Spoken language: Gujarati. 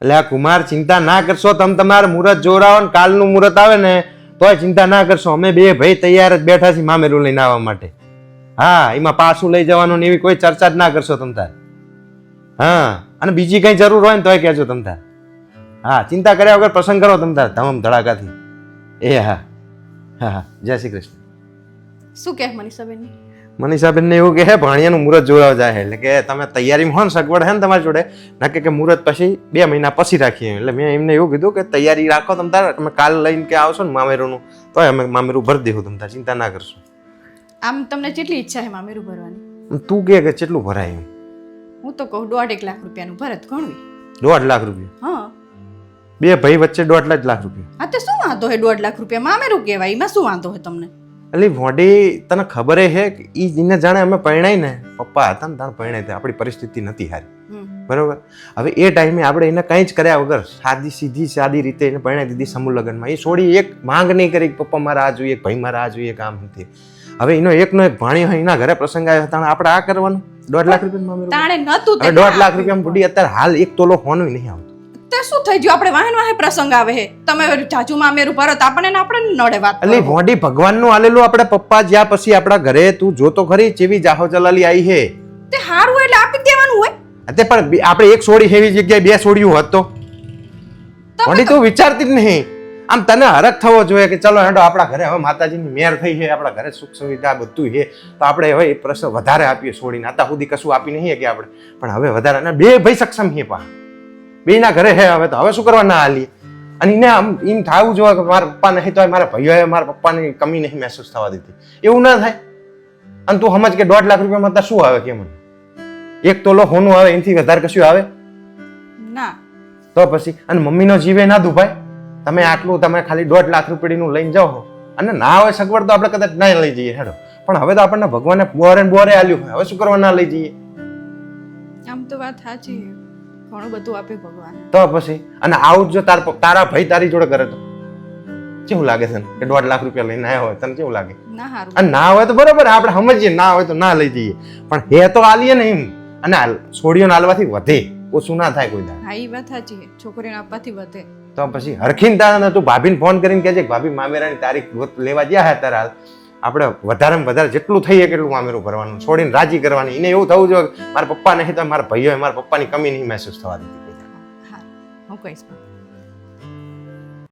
એટલે આ કુમાર ચિંતા ના કરશો, તમે તમારું મુહૂર્ત જોરાવો ને કાલનું મુહૂર્ત આવે ને તોય ચિંતા ના કરશો. અમે બે ભાઈ તૈયાર જ બેઠા છીએ મામેરું લઈને આવવા માટે. હા, એમાં પાછું લઈ જવાનું ને એવી કોઈ ચર્ચા જ ના કરશો તમ તાર. હા, અને બીજી કઈ જરૂર હોય ને તોય કહેજો તમ તાર. હા, ચિંતા કર્યા વગર પ્રસંગ કરો તમ તાર ધમ ધડાકાથી. એ હા હા હા, જય શ્રી કૃષ્ણ. શું કહે મનીષાબેન? મનીષાબેન ને એવું કહે ભાણિયાનું મુહૂર્ત જોડાવા જાય એટલે કે તમે તૈયારીમાં હો ને સગવડ હે ને તમારી જોડે નક્કી કે મુહૂર્ત પછી 2 મહિના પછી રાખીએ. એટલે મેં એમને એવું કીધું કે તૈયારી રાખો તમ તાર, તમે કાલ લઈને કે આવશો ને મામેરુંનું તોય અમે મામેરું ભરી દઈશું તમ તાર, ચિંતા ના કરશો. આમ તમને કેટલી ઈચ્છા છે મામેરું ભરવાની? તું કે કેટલું ભરાય એમ? હું તો કહું 1.5 લાખ રૂપિયાનું ભરત ઘણું. 1.5 લાખ રૂપિયા? હા, બે ભાઈ વચ્ચે 1.5 લાખ રૂપિયા? હા, તે શું વાંધો છે? 1.5 લાખ રૂપિયા મામેરું કહેવાય, એમાં શું વાંધો છે તમને? એટલે મોડી તને ખબર હે કે ઈ જીને જાણે અમે પરણાઈ ને પપ્પા હતા ને તાણ પરણાઈ હતા, આપણી પરિસ્થિતિ નથી સારી, બરોબર? હવે એ ટાઈમે આપણે એને કંઈ જ કર્યા વગર સાદી રીતે એને પરણાઈ દીધી સમૂહ લગ્નમાં. એ છોડી એક માંગ નહીં કરી કે પપ્પા મારા આ જોઈએ, ભાઈ મારા આ જોઈએ, કામ નથી. હવે એનો એકનો એક ભાણિયો હોય, એના ઘરે પ્રસંગ આવ્યો હતા, આપણે આ કરવાનું 1.5 લાખ રૂપિયા તાણે નતું તે 1.5 લાખ રૂપિયા બુડી અત્યારે હાલ 1 તોલો હોનું નહીં આવતું. તે શું થઈ ગયું? આપણે વાહે પ્રસંગ આવે છે, તમે જાજુ મામેરું ભરત આપણને નડે વાત. એટલે મોઢી ભગવાનનું આલેલું આપણે પપ્પા જ્યાં પછી આપણા ઘરે તું જોતો ખરી જેવી જાહો જલાલી આવી હે. તે હારું એટલે આપી દેવાનું હોય. તે પણ આપણે એક સોડી હેવી જગ્યાએ 2 સોડીયું હોત તો મોઢી તું વિચારતી જ નહીં. આમ તને હરખ થવો જોઈએ કે ચલો હેડો આપણા ઘરે હવે માતાજીની મેર થઈ છે, આપણા ઘરે સુખ સુવિધા બધું છે, તો આપણે હવે એ પ્રસંગ વધારે આપીએ છોડીને. આતા સુધી કશું આપી નહીં કે આપણે, પણ હવે વધારે. અને બે ભાઈ સક્ષમ છે પા, બેના ઘરે હે હવે, તો હવે શું કરવા ના હાલીએ? અને એને આમ એમ થવું જોઈએ કે મારા પપ્પા નહીં તો મારા ભાઈઓએ મારા પપ્પાની કમી નહીં મહેસૂસ થવા દીધી. એવું ના થાય. અને તું સમજ કે 1.5 લાખ રૂપિયામાં તો શું આવે કે મને 1 તોલો હોનું આવે, એનાથી વધારે કશું આવે ના? તો પછી અને મમ્મીનો જીવે ના દુભાય. તમે આટલું તમે ખાલી 1.5 લાખ રૂપિયાનું લઈને જાઓ અને ના હોય સગવડ તો આપણે કદાચ ના લઈ જઈએ હેડો, પણ હવે તો આપણને ભગવાને બોરે આલ્યું હોય, હવે શું કરવા ના લઈ જઈએ? આમ તો વાત સાચી, ઘણું બધું આપે ભગવાન. તો પછી અને આવું જો તારા ભાઈ તારી જોડે કરે તો કેવું લાગે છે કે 1.5 લાખ રૂપિયા લઈને આવ્યા હોય, તને કેવું લાગે? ના હારું. અને ના હોય તો બરોબર આપણે સમજીએ, ના હોય તો ના લઈ જઈએ, પણ હે તો આલીએ ને એમ. અને છોડીઓને આલવાથી વધે, ઓછું ના થાય કોઈ દાડે. હા, એ વાત સાચી છે, છોકરીને આપવાથી વધે. તો પછી હરખીને તારા તું ભાભીને ફોન કરીને કહેજે ભાભી મામેરાની તારીખ લેવા ગયા હે તારા હાલ, આપણે વધારે વધારે જેટલું થઈએ કેટલું મામેરું ભરવાનું, છોડીને રાજી કરવાની. એને એવું થવું જોઈએ મારા પપ્પા નહીં તો મારા ભાઈઓ મારા પપ્પાની કમી નહીં મહેસૂસ થવા દીધી. હા, હું કહીશ.